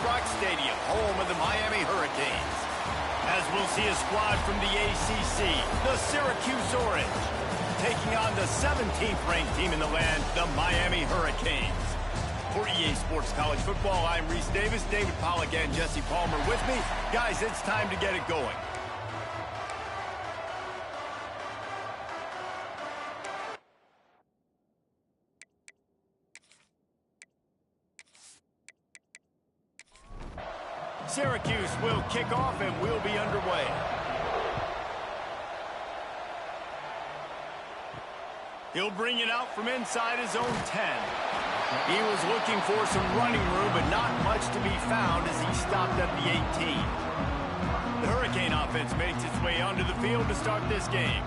Rock Stadium, home of the Miami Hurricanes. As we'll see a squad from the ACC, the Syracuse Orange, taking on the 17th ranked team in the land, the Miami Hurricanes. For EA Sports College Football, I'm Reese Davis, David Pollack, and Jesse Palmer with me. Guys, it's time to get it going. Syracuse will kick off and we'll be underway. He'll bring it out from inside his own 10. He was looking for some running room, but not much to be found as he stopped at the 18. The Hurricane offense makes its way onto the field to start this game.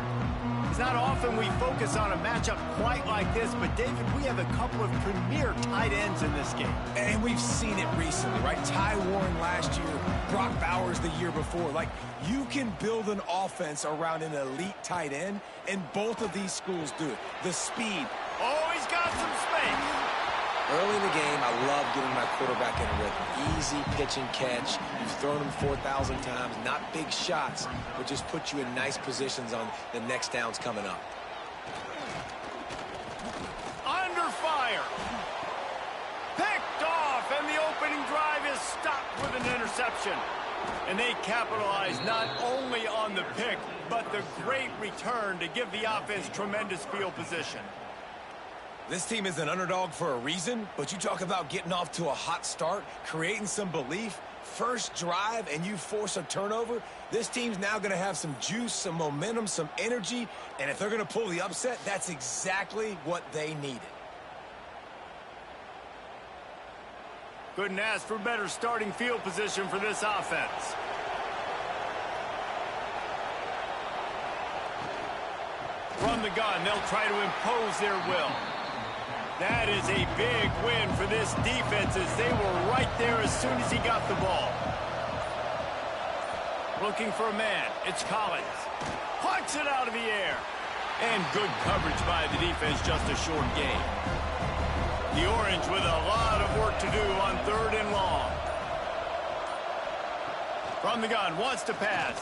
It's not often we focus on a matchup quite like this, but David, we have a couple of premier tight ends in this game. And we've seen it recently, right? Ty Warren last year, Brock Bowers the year before. Like, you can build an offense around an elite tight end, and both of these schools do it. The speed. Oh, he's got some space. Early in the game, I love getting my quarterback in a rhythm. Easy pitch and catch. You've thrown him 4,000 times. Not big shots, but just put you in nice positions on the next downs coming up. Under fire. Picked off, and the opening drive is stopped with an interception. And they capitalize not only on the pick, but the great return to give the offense tremendous field position. This team is an underdog for a reason, but you talk about getting off to a hot start, creating some belief, first drive, and you force a turnover. This team's now going to have some juice, some momentum, some energy, and if they're going to pull the upset, that's exactly what they needed. Couldn't ask for better starting field position for this offense. From the gun, they'll try to impose their will. That is a big win for this defense as they were right there as soon as he got the ball. Looking for a man. It's Collins. Plucks it out of the air. And good coverage by the defense, just a short gain. The Orange with a lot of work to do on 3rd and long. From the gun, wants to pass.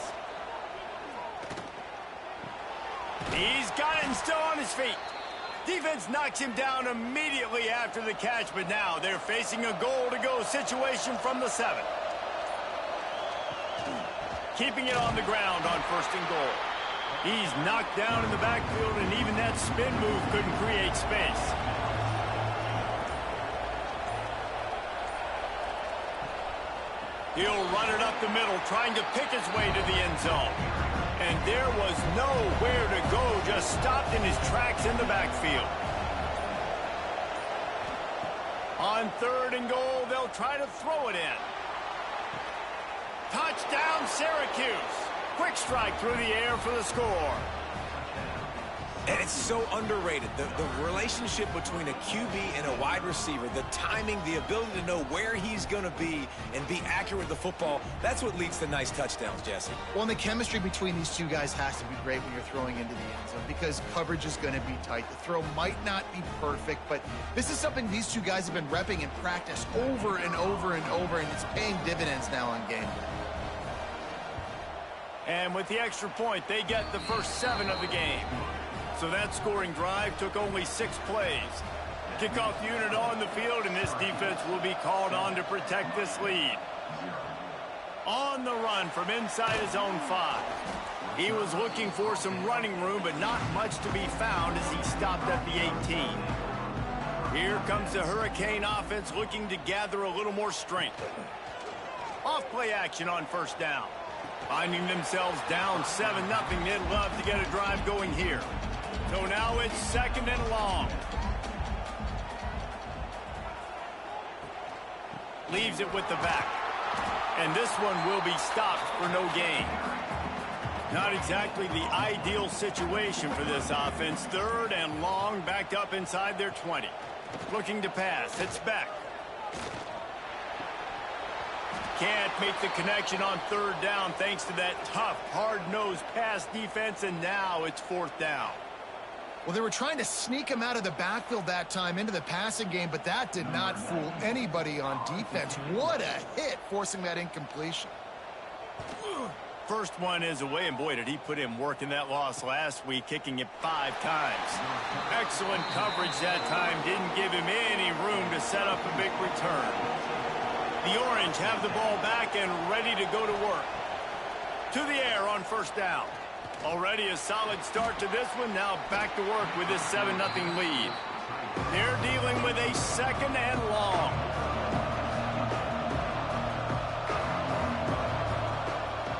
He's got it and still on his feet. Defense knocks him down immediately after the catch, but now they're facing a goal-to-go situation from the 7. Keeping it on the ground on 1st and goal. He's knocked down in the backfield, and even that spin move couldn't create space. He'll run it up the middle, trying to pick his way to the end zone. And there was nowhere to go, just stopped in his tracks in the backfield. On 3rd and goal, they'll try to throw it in. Touchdown, Syracuse. Quick strike through the air for the score. And it's so underrated. The relationship between a QB and a wide receiver, the timing, the ability to know where he's going to be and be accurate with the football, that's what leads to nice touchdowns, Jesse. Well, and the chemistry between these two guys has to be great when you're throwing into the end zone because coverage is going to be tight. The throw might not be perfect, but this is something these two guys have been repping in practice over and over and over, and it's paying dividends now on game day. And with the extra point, they get the first 7 of the game. So that scoring drive took only 6 plays. Kickoff unit on the field, and this defense will be called on to protect this lead. On the run from inside his own 5. He was looking for some running room, but not much to be found as he stopped at the 18. Here comes the Hurricane offense looking to gather a little more strength. Off-play action on 1st down. Finding themselves down 7-0, they'd love to get a drive going here. So now it's 2nd and long. Leaves it with the back. And this one will be stopped for no gain. Not exactly the ideal situation for this offense. 3rd and long, backed up inside their 20. Looking to pass. It's back. Can't make the connection on 3rd down thanks to that tough, hard-nosed pass defense, and now it's 4th down. Well, they were trying to sneak him out of the backfield that time into the passing game, but that did not fool anybody on defense. What a hit, forcing that incompletion. First one is away, and boy, did he put in work in that loss last week, kicking it 5 times. Excellent coverage that time. Didn't give him any room to set up a big return. The Orange have the ball back and ready to go to work. To the air on first down. Already a solid start to this one. Now back to work with this 7-0 lead. They're dealing with a 2nd and long.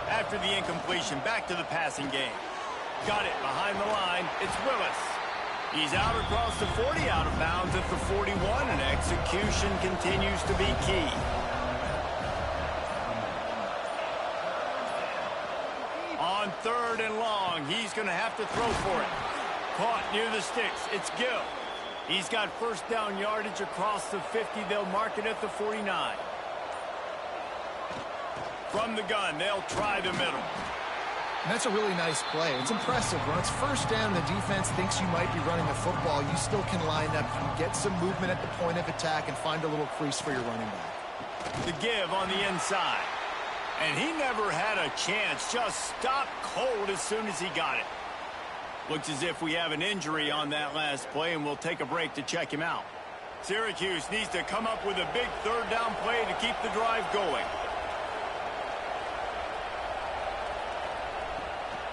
After the incompletion, back to the passing game. Got it behind the line. It's Willis. He's out across the 40, out of bounds at the 41, and execution continues to be key. On 3rd and long, he's going to have to throw for it. Caught near the sticks. It's Gill. He's got first down yardage across the 50. They'll mark it at the 49. From the gun, they'll try the middle. And that's a really nice play. It's impressive. When it's first down, the defense thinks you might be running the football. You still can line up. You can get some movement at the point of attack and find a little crease for your running back. The give on the inside. And he never had a chance. Just stopped cold as soon as he got it. Looks as if we have an injury on that last play, and we'll take a break to check him out. Syracuse needs to come up with a big 3rd down play to keep the drive going.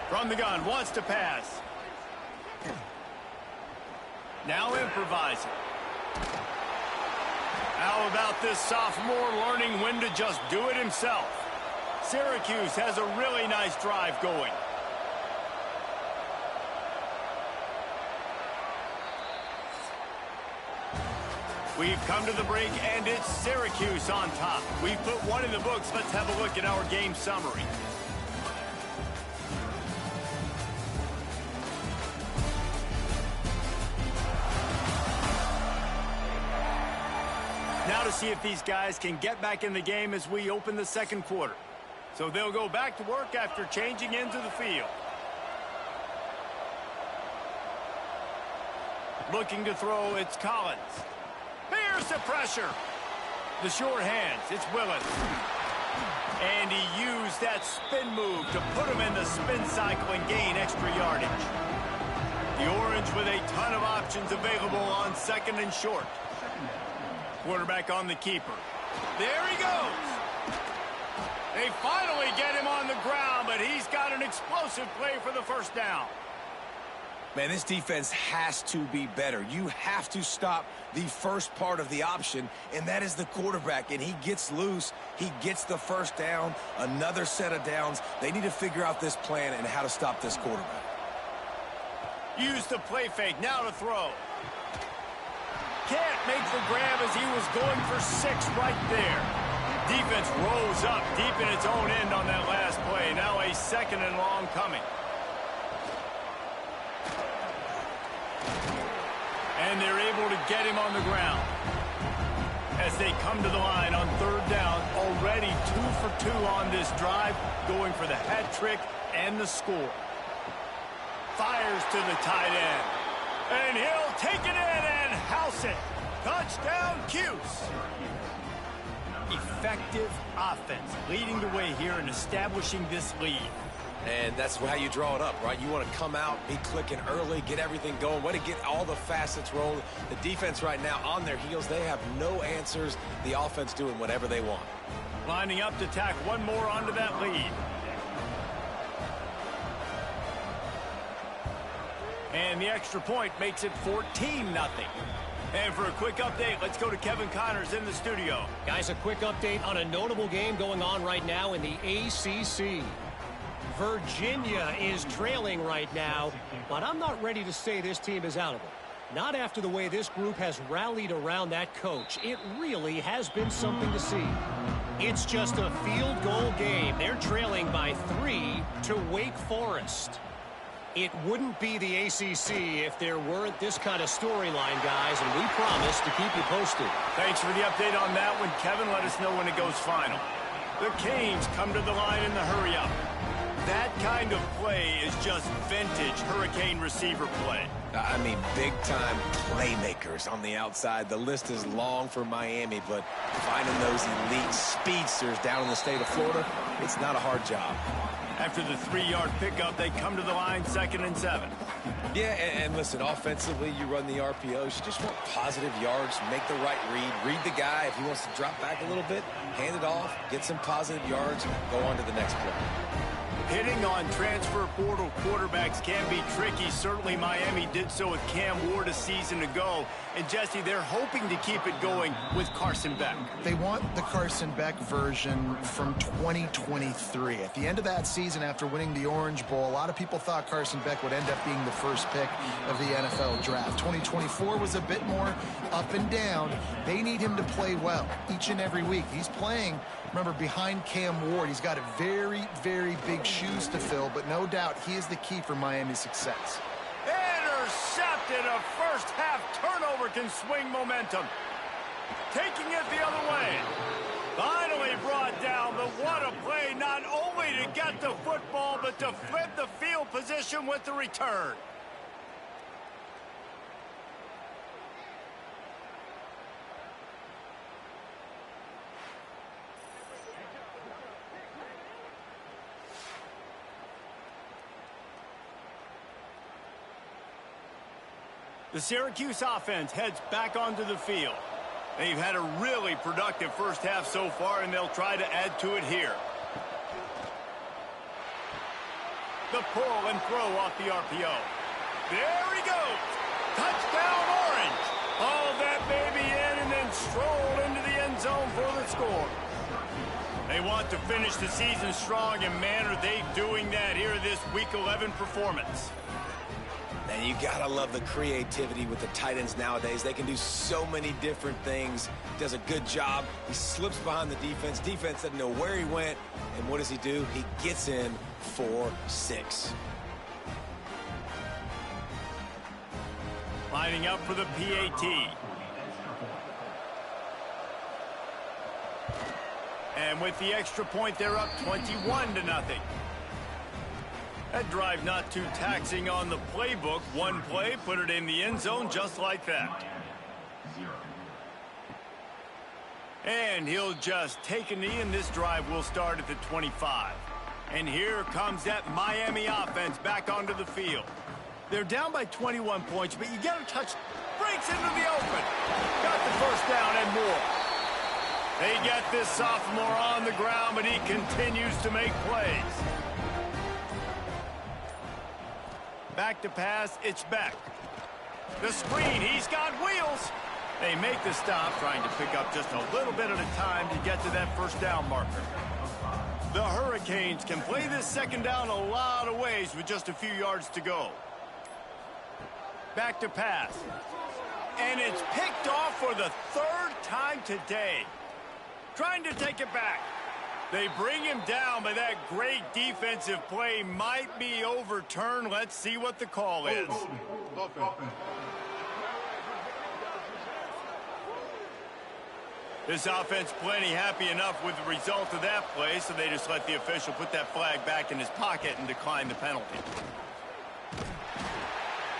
From the gun, wants to pass. Now improvising. How about this sophomore learning when to just do it himself? Syracuse has a really nice drive going. We've come to the break, and it's Syracuse on top. We've put one in the books. Let's have a look at our game summary. Now to see if these guys can get back in the game as we open the 2nd quarter. So they'll go back to work after changing into the field. Looking to throw, it's Collins. Here's the pressure. The short hands, it's Willis. And he used that spin move to put him in the spin cycle and gain extra yardage. The Orange with a ton of options available on 2nd and short. Quarterback on the keeper. There he goes. They finally get him on the ground, but he's got an explosive play for the first down. Man, this defense has to be better. You have to stop the first part of the option, and that is the quarterback. And he gets loose. He gets the first down, another set of downs. They need to figure out this plan and how to stop this quarterback. Use the play fake. Now to throw. Can't make the grab as he was going for 6 right there. Defense rose up deep in its own end on that last play. Now a 2nd and long coming. And they're able to get him on the ground. As they come to the line on 3rd down, already 2 for 2 on this drive, going for the hat trick and the score. Fires to the tight end. And he'll take it in and house it. Touchdown, Cuse. Effective offense leading the way here and establishing this lead. And that's how you draw it up, right? You want to come out, be clicking early, get everything going, way to get all the facets rolling. The defense right now on their heels, they have no answers. The offense doing whatever they want. Lining up to tack one more onto that lead. And the extra point makes it 14-0. And for a quick update, let's go to Kevin Connors in the studio. Guys, a quick update on a notable game going on right now in the ACC. Virginia is trailing right now, but I'm not ready to say this team is out of it. Not after the way this group has rallied around that coach. It really has been something to see. It's just a field goal game. They're trailing by 3 to Wake Forest. It wouldn't be the ACC if there weren't this kind of storyline, guys, and we promise to keep you posted. Thanks for the update on that one, Kevin. Let us know when it goes final. The Canes come to the line in the hurry-up. That kind of play is just vintage Hurricane receiver play. I mean, big-time playmakers on the outside. The list is long for Miami, but finding those elite speedsters down in the state of Florida, it's not a hard job. After the 3-yard pickup, they come to the line 2nd and 7. Yeah, and listen, offensively, you run the RPOs. You just want positive yards, make the right read the guy. If he wants to drop back a little bit, hand it off, get some positive yards, go on to the next play. Hitting on transfer portal quarterbacks can be tricky. Certainly Miami did so with Cam Ward a season ago. And Jesse, they're hoping to keep it going with Carson Beck. They want the Carson Beck version from 2023. At the end of that season, after winning the Orange Bowl, a lot of people thought Carson Beck would end up being the first pick of the NFL draft. 2024 was a bit more up and down. They need him to play well each and every week. He's playing, remember, behind Cam Ward. He's got a very, very big shoes to fill, but no doubt he is the key for Miami's success. Intercepted. A first-half turnover can swing momentum. Taking it the other way. Finally brought down, but what a play, not only to get the football, but to flip the field position with the return. The Syracuse offense heads back onto the field. They've had a really productive first half so far, and they'll try to add to it here. The pull and throw off the RPO. There he goes. Touchdown, Orange. Hauled that baby in and then strolled into the end zone for the score. They want to finish the season strong, and man, are they doing that here this Week 11 performance. And you gotta love the creativity with the tight ends nowadays. They can do so many different things. Does a good job. He slips behind the defense. Defense doesn't know where he went. And what does he do? He gets in for 6. Lining up for the PAT. And with the extra point, they're up 21-0. That drive not too taxing on the playbook. One play, put it in the end zone just like that. And he'll just take a knee, and this drive will start at the 25. And here comes that Miami offense back onto the field. They're down by 21 points, but you get a touch. Breaks into the open. Got the first down and more. They get this sophomore on the ground, but he continues to make plays. Back to pass, it's Beck. The screen, he's got wheels. They make the stop, trying to pick up just a little bit at a time to get to that first down marker. The Hurricanes can play this second down a lot of ways with just a few yards to go. Back to pass. And it's picked off for the 3rd time today. Trying to take it back. They bring him down, but that great defensive play might be overturned. Let's see what the call is. This offense plenty happy enough with the result of that play, so they just let the official put that flag back in his pocket and decline the penalty.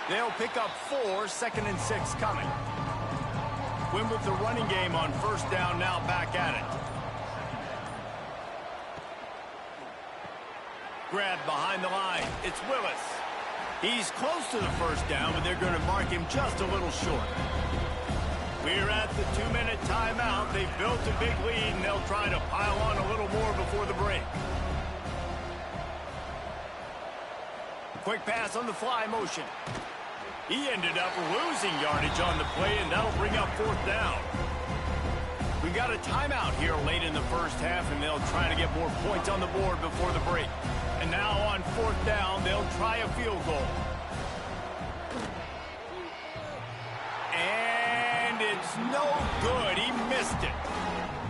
They'll pick up 4, 2nd and 6 coming. Win with the running game on first down, now back at it. Grab behind the line. It's Willis. He's close to the first down, but they're going to mark him just a little short. We're at the 2-minute timeout. They've built a big lead, and they'll try to pile on a little more before the break. Quick pass on the fly motion. He ended up losing yardage on the play, and that'll bring up 4th down. We got a timeout here late in the first half, and they'll try to get more points on the board before the break. And now on 4th down, they'll try a field goal. And it's no good. He missed it.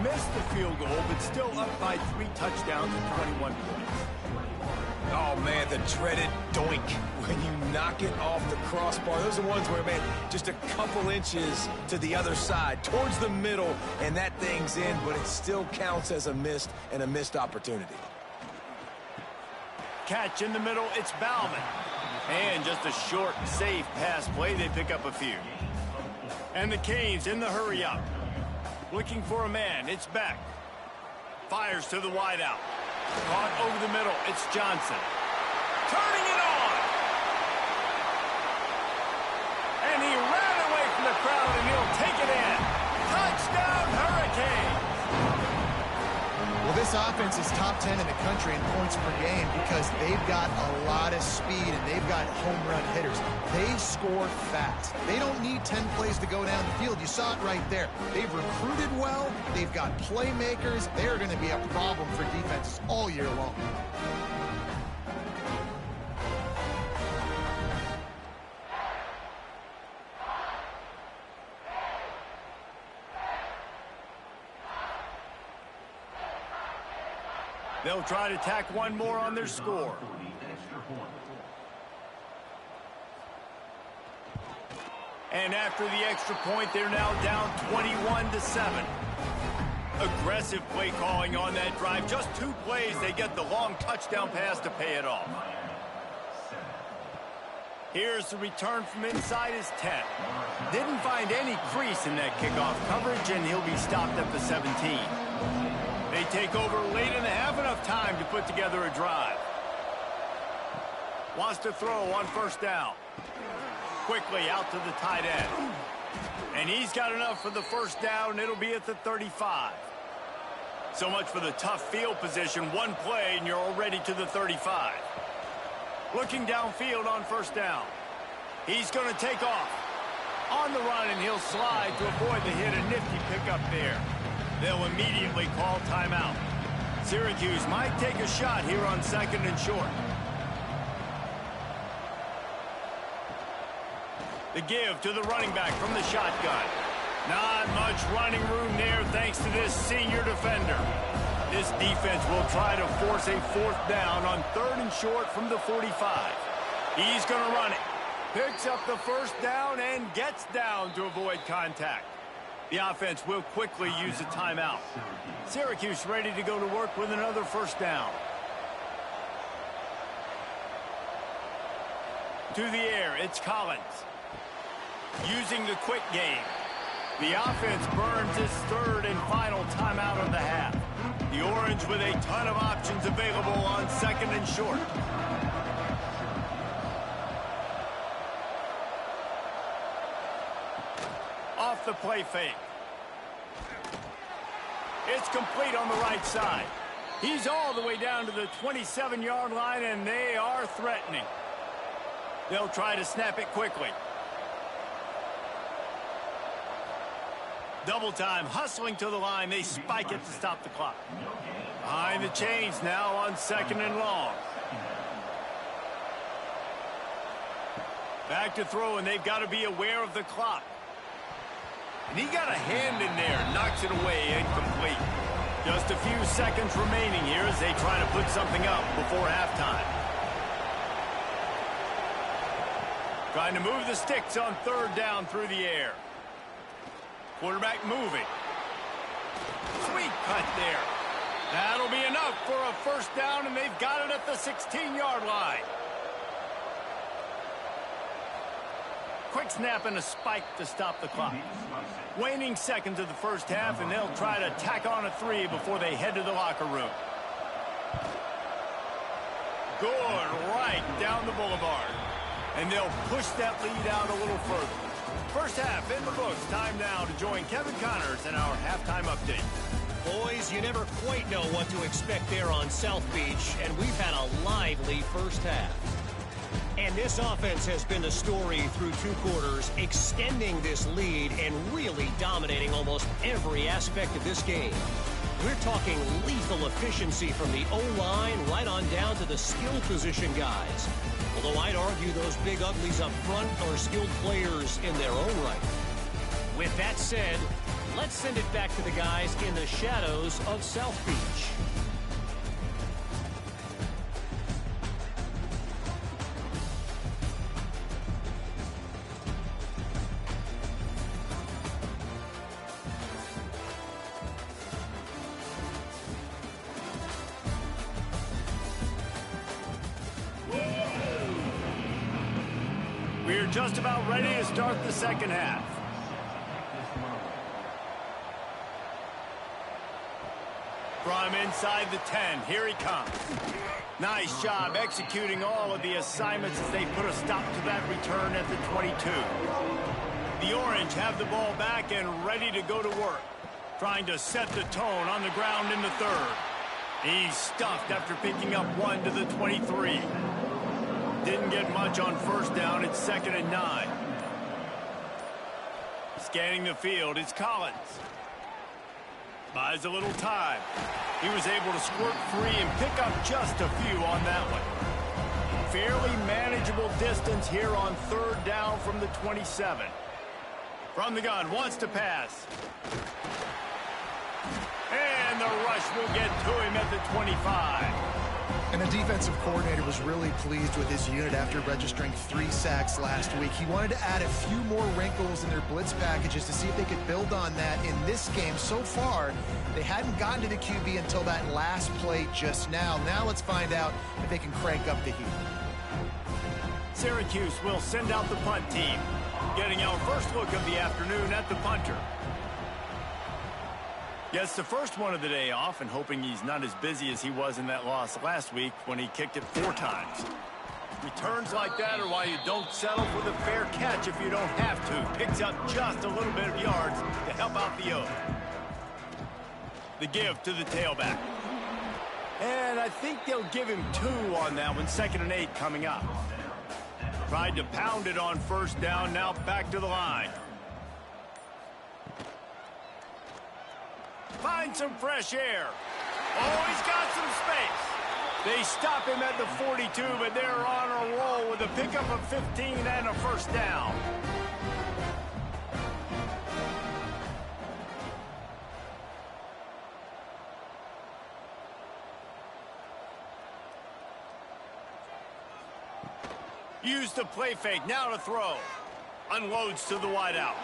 Missed the field goal, but still up by 3 touchdowns and 21 points. Oh, man, the dreaded doink when you knock it off the crossbar. Those are ones where, man, just a couple inches to the other side, towards the middle, and that thing's in, but it still counts as a missed opportunity. catch in the middle. It's Bauman. And just a short, safe pass play. They pick up a few. And the Canes in the hurry-up. Looking for a man. It's Beck. Fires to the wideout. Caught over the middle. It's Johnson. Turning it on. And he ran away from the crowd, and he'll take it in. Touchdown, Hurricanes. Well, this offense is top 10 in the country in points per game because they've got a lot of speed and they've got home run hitters. They score fast. They don't need 10 plays to go down the field. You saw it right there. They've recruited well. They've got playmakers. They're going to be a problem for defenses all year long. They'll try to tack one more on their score. And after the extra point, they're now down 21-7. Aggressive play calling on that drive. Just 2 plays, they get the long touchdown pass to pay it off. Here's the return from inside his 10. Didn't find any crease in that kickoff coverage, and he'll be stopped at the 17. They take over late and have enough time to put together a drive. Wants to throw on first down. Quickly out to the tight end. And he's got enough for the first down. It'll be at the 35. So much for the tough field position. One play and you're already to the 35. Looking downfield on first down. He's going to take off. On the run, and he'll slide to avoid the hit. A nifty pickup there. They'll immediately call timeout. Syracuse might take a shot here on 2nd and short. The give to the running back from the shotgun. Not much running room there thanks to this senior defender. This defense will try to force a 4th down on 3rd and short from the 45. He's going to run it. Picks up the first down and gets down to avoid contact. The offense will quickly use a timeout. Syracuse ready to go to work with another first down. To the air, it's Collins. Using the quick game. The offense burns its 3rd and final timeout of the half. The Orange with a ton of options available on 2nd and short. Off the play fake. It's complete on the right side. He's all the way down to the 27-yard line, and they are threatening. They'll try to snap it quickly. Double time, hustling to the line. They spike it to stop the clock. Behind the chains now on 2nd and long. Back to throw, and they've got to be aware of the clock. And he got a hand in there, knocks it away, incomplete. Just a few seconds remaining here as they try to put something up before halftime. Trying to move the sticks on 3rd down through the air. Quarterback moving. Sweet cut there. That'll be enough for a first down, and they've got it at the 16-yard line. Quick snap and a spike to stop the clock. Waning seconds of the first half, and they'll try to tack on a 3 before they head to the locker room. Good right down the boulevard. And they'll push that lead out a little further. First half in the books. Time now to join Kevin Connors in our halftime update. Boys, you never quite know what to expect there on South Beach, and we've had a lively first half. And this offense has been the story through 2 quarters, extending this lead and really dominating almost every aspect of this game. We're talking lethal efficiency from the O-line right on down to the skill position guys. Although I'd argue those big uglies up front are skilled players in their own right. With that said, let's send it back to the guys in the shadows of South Beach. We're just about ready to start the second half. From inside the 10, here he comes. Nice job executing all of the assignments as they put a stop to that return at the 22. The Orange have the ball back and ready to go to work, trying to set the tone on the ground in the third. He's stuffed after picking up one to the 23. Didn't get much on first down. It's 2nd and 9. Scanning the field, it's Collins. Buys a little time. He was able to squirt free and pick up just a few on that one. Fairly manageable distance here on 3rd down from the 27. From the gun, wants to pass. And the rush will get to him at the 25. And the defensive coordinator was really pleased with his unit after registering 3 sacks last week. He wanted to add a few more wrinkles in their blitz packages to see if they could build on that in this game. So far, they hadn't gotten to the QB until that last play just now. Now let's find out if they can crank up the heat. Syracuse will send out the punt team, getting our first look of the afternoon at the punter. Gets the first one of the day off and hoping he's not as busy as he was in that loss last week when he kicked it 4 times. Returns like that are why you don't settle for the fair catch if you don't have to. Picks up just a little bit of yards to help out the Oak. The give to the tailback. And I think they'll give him 2 on that one. 2nd and 8 coming up. Tried to pound it on first down, now back to the line. Find some fresh air. Oh, he's got some space. They stop him at the 42, but they're on a roll with a pickup of 15 and a first down. Use the play fake, now to throw. Unloads to the wideout.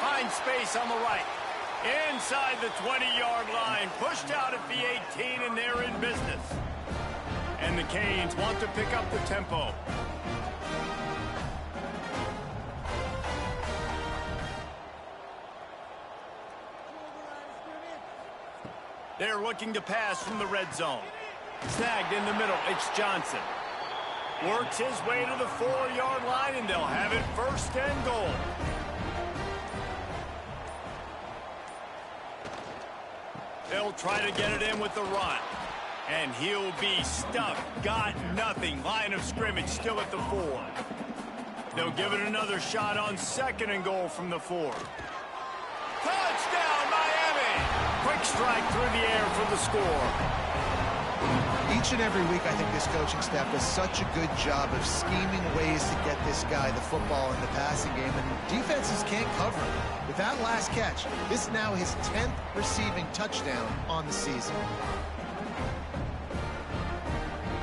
Finds space on the right. Inside the 20-yard line, pushed out at the 18, and they're in business. And the Canes want to pick up the tempo. They're looking to pass from the red zone. Snagged in the middle, it's Johnson. Works his way to the 4-yard line, and they'll have it 1st and goal. They'll try to get it in with the run. And he'll be stuffed. Got nothing. Line of scrimmage still at the 4. They'll give it another shot on 2nd and goal from the 4. Touchdown, Miami! Quick strike through the air for the score. Each and every week, I think this coaching staff does such a good job of scheming ways to get this guy the football in the passing game, and defenses can't cover him. With that last catch, this is now his 10th receiving touchdown on the season.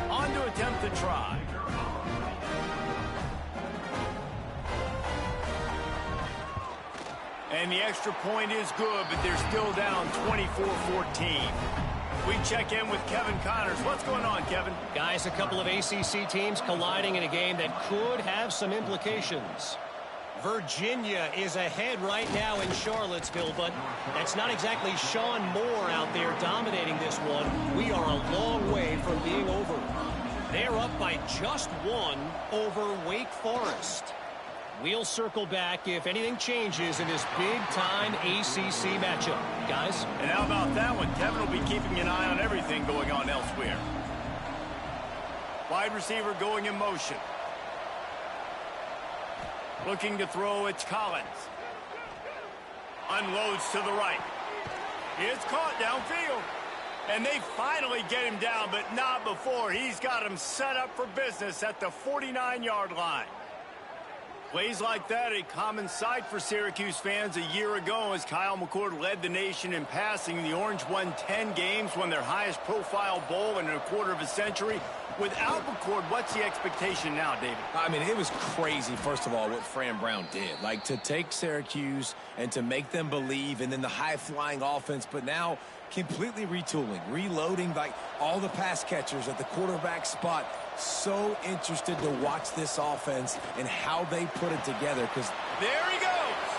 On to attempt the try. And the extra point is good, but they're still down 24-14. We check in with Kevin Connors. What's going on, Kevin? Guys, a couple of ACC teams colliding in a game that could have some implications. Virginia is ahead right now in Charlottesville, but that's not exactly Sean Moore out there dominating this one. We are a long way from being over. They're up by just 1 over Wake Forest. We'll circle back if anything changes in this big-time ACC matchup. Guys? And how about that one? Kevin will be keeping an eye on everything going on elsewhere. Wide receiver going in motion. Looking to throw, it's Collins. Unloads to the right. It's caught downfield. And they finally get him down, but not before. He's got him set up for business at the 49-yard line. Plays like that, a common sight for Syracuse fans a year ago as Kyle McCord led the nation in passing. The Orange won 10 games, won their highest profile bowl in a quarter of a century. Without McCord, what's the expectation now, David? I mean, it was crazy, first of all, what Fran Brown did. Like, to take Syracuse and to make them believe, and then the high-flying offense. But now completely retooling, reloading, like all the pass catchers at the quarterback spot. So interested to watch this offense and how they put it together, because there he goes.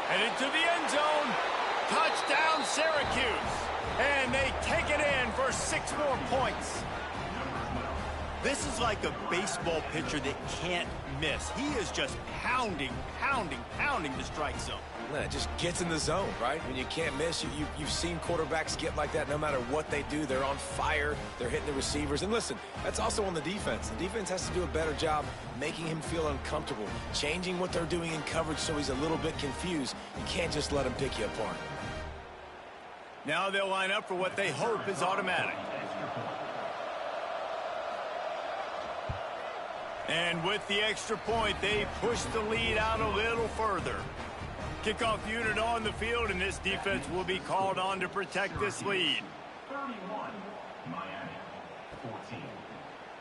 Headed to the end zone. Touchdown, Syracuse. And they take it in for 6 more points. This is like a baseball pitcher that can't miss. He is just pounding the strike zone. It just gets in the zone, right? When you can't miss, you've seen quarterbacks get like that no matter what they do. They're on fire. They're hitting the receivers. And listen, that's also on the defense. The defense has to do a better job making him feel uncomfortable, changing what they're doing in coverage so he's a little bit confused. You can't just let him pick you apart. Now they'll line up for what they hope is automatic. And with the extra point, they push the lead out a little further. Kickoff unit on the field, and this defense will be called on to protect this lead. 31, Miami, 14.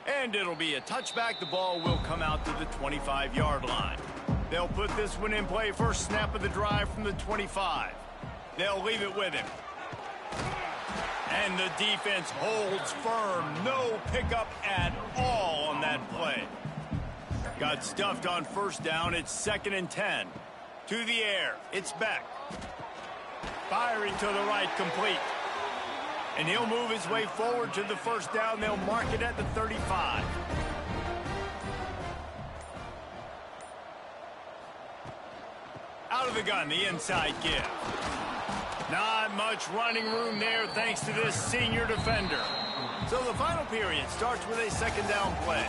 And it'll be a touchback. The ball will come out to the 25-yard line. They'll put this one in play. First snap of the drive from the 25. They'll leave it with him. And the defense holds firm. No pickup at all on that play. Got stuffed on first down. It's 2nd and 10. To the air. It's Beck. Firing to the right, complete. And he'll move his way forward to the first down. They'll mark it at the 35. Out of the gun, the inside give. Not much running room there thanks to this senior defender. So the final period starts with a 2nd down play.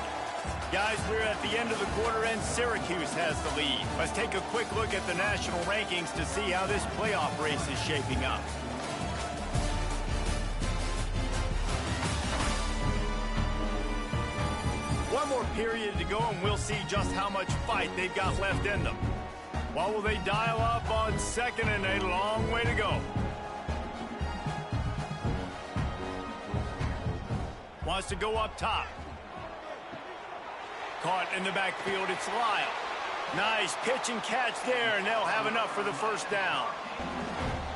Guys, we're at the end of the quarter, and Syracuse has the lead. Let's take a quick look at the national rankings to see how this playoff race is shaping up. One more period to go, and we'll see just how much fight they've got left in them. What will they dial up on 2nd and a long way to go? Wants to go up top. Caught in the backfield, it's Lyle. Nice pitch and catch there, and they'll have enough for the first down.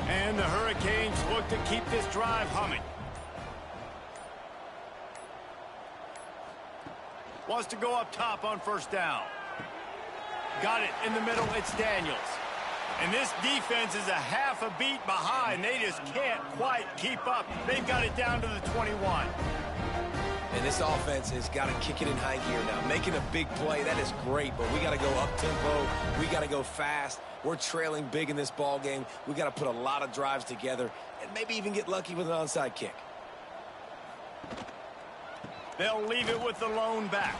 And the Hurricanes look to keep this drive humming. Wants to go up top on first down. Got it in the middle, it's Daniels. And this defense is a half a beat behind. They just can't quite keep up. They've got it down to the 21. And this offense has got to kick it in high gear now. Making a big play, that is great, but we got to go up-tempo. We got to go fast. We're trailing big in this ball game. We got to put a lot of drives together and maybe even get lucky with an onside kick. They'll leave it with the lone back.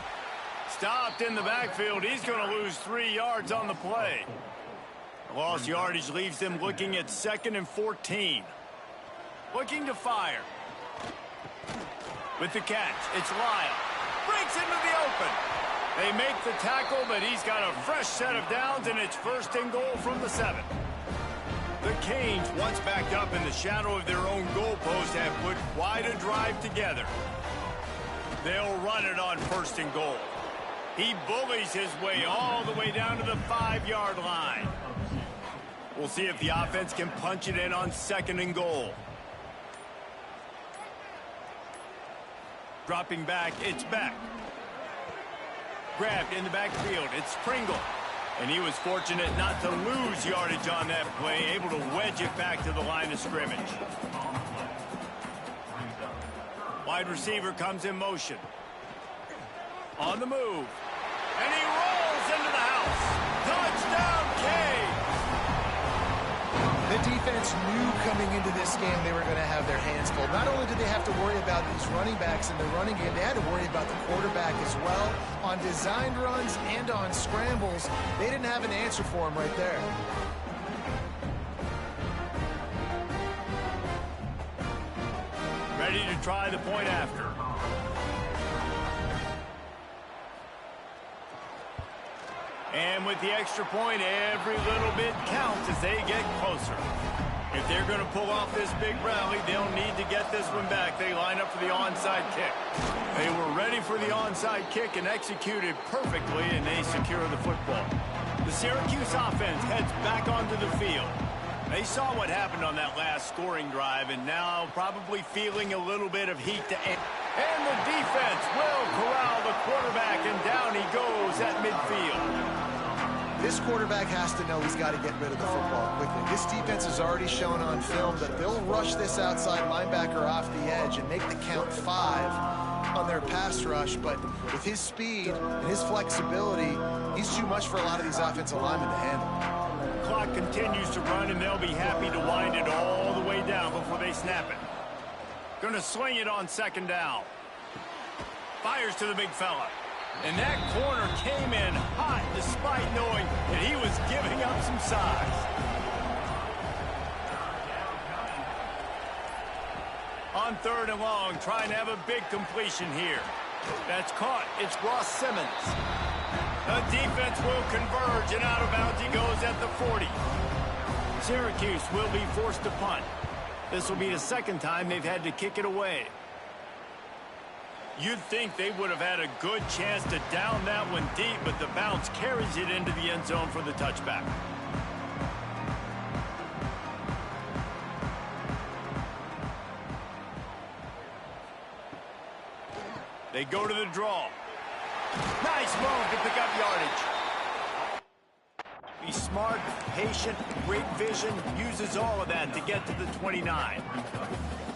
Stopped in the backfield. He's going to lose 3 yards on the play. Lost yardage leaves them looking at 2nd and 14. Looking to fire. With the catch, it's Lyle. Breaks into the open. They make the tackle, but he's got a fresh set of downs, and it's 1st and goal from the 7. The Canes, once backed up in the shadow of their own goalpost, have put quite a drive together. They'll run it on 1st and goal. He bullies his way all the way down to the 5-yard line. We'll see if the offense can punch it in on 2nd and goal. Dropping back, it's Beck. Grabbed in the backfield, it's Pringle. And he was fortunate not to lose yardage on that play, able to wedge it back to the line of scrimmage. Wide receiver comes in motion. On the move. And he rolls into the house. Touchdown, Canes! The defense knew coming into this game they were going to have their hands full. Not only did they have to worry about these running backs in the running game, they had to worry about the quarterback as well. On designed runs and on scrambles, they didn't have an answer for him right there. Ready to try the point after. And with the extra point, every little bit counts as they get closer. If they're going to pull off this big rally, they'll need to get this one back. They line up for the onside kick. They were ready for the onside kick and executed perfectly, and they secure the football. The Syracuse offense heads back onto the field. They saw what happened on that last scoring drive, and now probably feeling a little bit of heat to end. And the defense will corral the quarterback, and down he goes at midfield. This quarterback has to know he's got to get rid of the football quickly. This defense has already shown on film that they'll rush this outside linebacker off the edge and make the count 5 on their pass rush, but with his speed and his flexibility, he's too much for a lot of these offensive linemen to handle. Clock continues to run, and they'll be happy to wind it all the way down before they snap it. Going to sling it on second down. Fires to the big fella. And that corner came in hot despite knowing that he was giving up some size. On third and long, trying to have a big completion here. That's caught. It's Ross Simmons. The defense will converge, and out of bounds he goes at the 40. Syracuse will be forced to punt. This will be the second time they've had to kick it away. You'd think they would have had a good chance to down that one deep, but the bounce carries it into the end zone for the touchback. They go to the draw. Nice move to pick up yardage. He's smart, patient, great vision, uses all of that to get to the 29.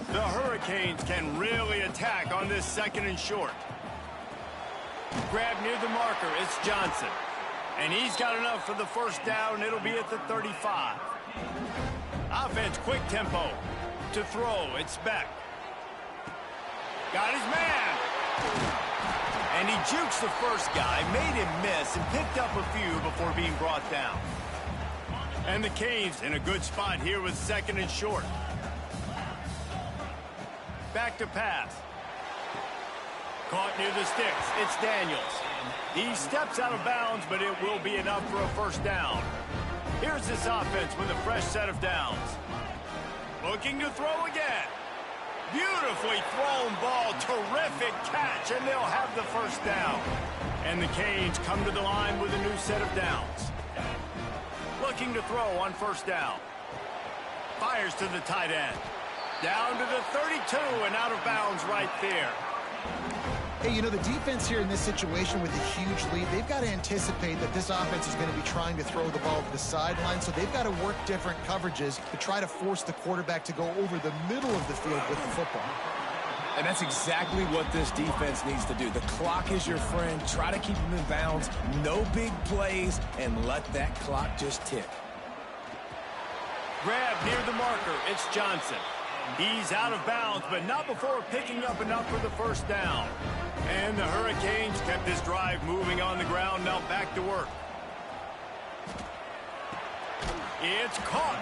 The Hurricanes can really attack on this second and short. Grab near the marker, it's Johnson. And he's got enough for the first down. It'll be at the 35. Offense, quick tempo. To throw, it's Beck. Got his man. And he jukes the first guy, made him miss, and picked up a few before being brought down. And the Canes in a good spot here with second and short. Back to pass. Caught near the sticks. It's Daniels. He steps out of bounds, but it will be enough for a first down. Here's this offense with a fresh set of downs. Looking to throw again. Beautifully thrown ball. Terrific catch, and they'll have the first down. And the Canes come to the line with a new set of downs. Looking to throw on first down. Fires to the tight end. Down to the 32 and out of bounds right there. Hey, you know, the defense here in this situation with a huge lead, they've got to anticipate that this offense is going to be trying to throw the ball to the sideline, so they've got to work different coverages to try to force the quarterback to go over the middle of the field with the football. And that's exactly what this defense needs to do. The clock is your friend. Try to keep them in bounds. No big plays, and let that clock just tick. Grab near the marker. It's Johnson. He's out of bounds, but not before picking up enough for the first down. And the Hurricanes kept this drive moving on the ground. Now back to work. It's caught.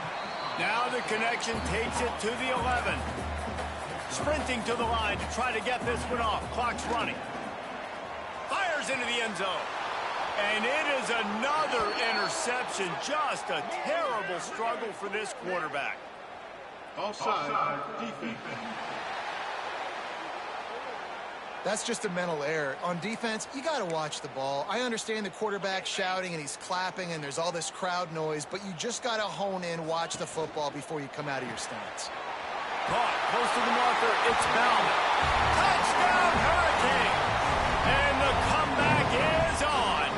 Now the connection takes it to the 11. Sprinting to the line to try to get this one off. Clock's running. Fires into the end zone. And it is another interception. Just a terrible struggle for this quarterback. Offside, defense. That's just a mental error. On defense, you got to watch the ball. I understand the quarterback shouting and he's clapping and there's all this crowd noise, but you just got to hone in, watch the football before you come out of your stance. Caught close to the marker. It's Bellman. Touchdown, Hurricane! And the comeback is on.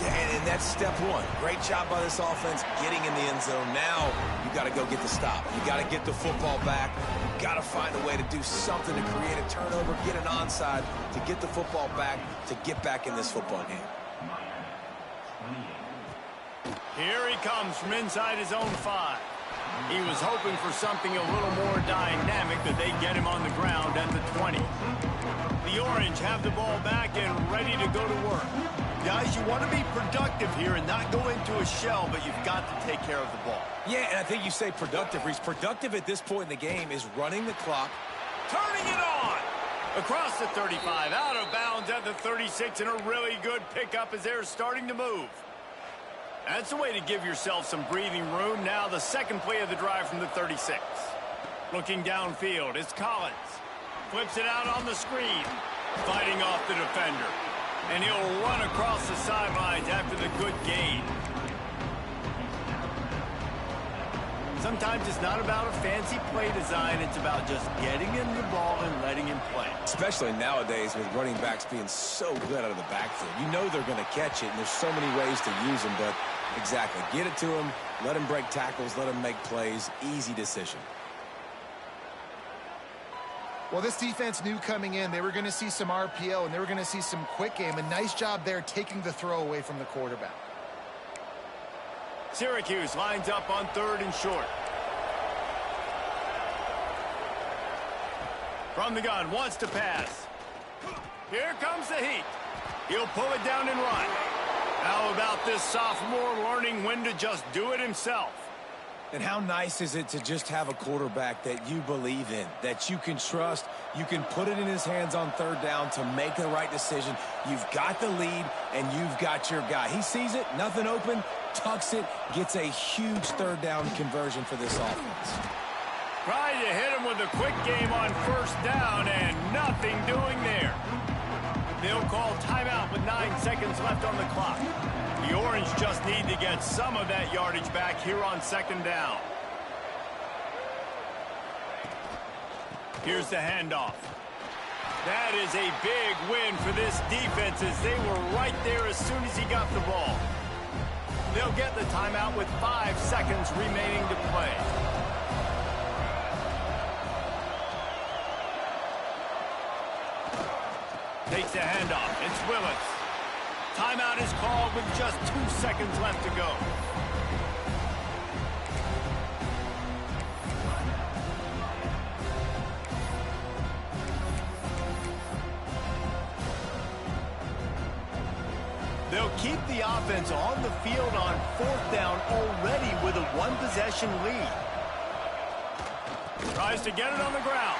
Yeah, and that's step one. Great job by this offense getting in the end zone. Now you got to go get the stop. You got to get the football back. You got to find a way to do something to create a turnover, get an onside, to get the football back, to get back in this football game. Here he comes from inside his own 5. He was hoping for something a little more dynamic, that they get him on the ground at the 20. The Orange have the ball back and ready to go to work. Guys, you want to be productive here and not go into a shell, but you've got to take care of the ball. Yeah, and I think you say productive. Reese, productive at this point in the game is running the clock. Turning it on! Across the 35, out of bounds at the 36, and a really good pickup as they're starting to move. That's a way to give yourself some breathing room. Now the second play of the drive from the 36. Looking downfield, it's Collins. Flips it out on the screen. Fighting off the defender. And he'll run across the sidelines after the good gain. Sometimes it's not about a fancy play design. It's about just getting him the ball and letting him play. Especially nowadays with running backs being so good out of the backfield. You know they're going to catch it, and there's so many ways to use them, but exactly. Get it to him, let him break tackles, let him make plays. Easy decision. Well, this defense knew coming in they were going to see some RPO, and they were going to see some quick game. A nice job there taking the throw away from the quarterback. Syracuse lines up on 3rd and short. From the gun, wants to pass. Here comes the heat. He'll pull it down and run. How about this sophomore learning when to just do it himself? And how nice is it to just have a quarterback that you believe in, that you can trust, you can put it in his hands on 3rd down to make the right decision. You've got the lead, and you've got your guy. He sees it, nothing open, tucks it, gets a huge 3rd down conversion for this offense. Trying to hit him with a quick game on 1st down, and nothing doing there. They'll call timeout with 9 seconds left on the clock. The Orange just need to get some of that yardage back here on 2nd down. Here's the handoff. That is a big win for this defense as they were right there as soon as he got the ball. They'll get the timeout with 5 seconds remaining to play. Takes the handoff. It's Willis. Timeout is called with just 2 seconds left to go. They'll keep the offense on the field on 4th down already with a 1-possession lead. Tries to get it on the ground.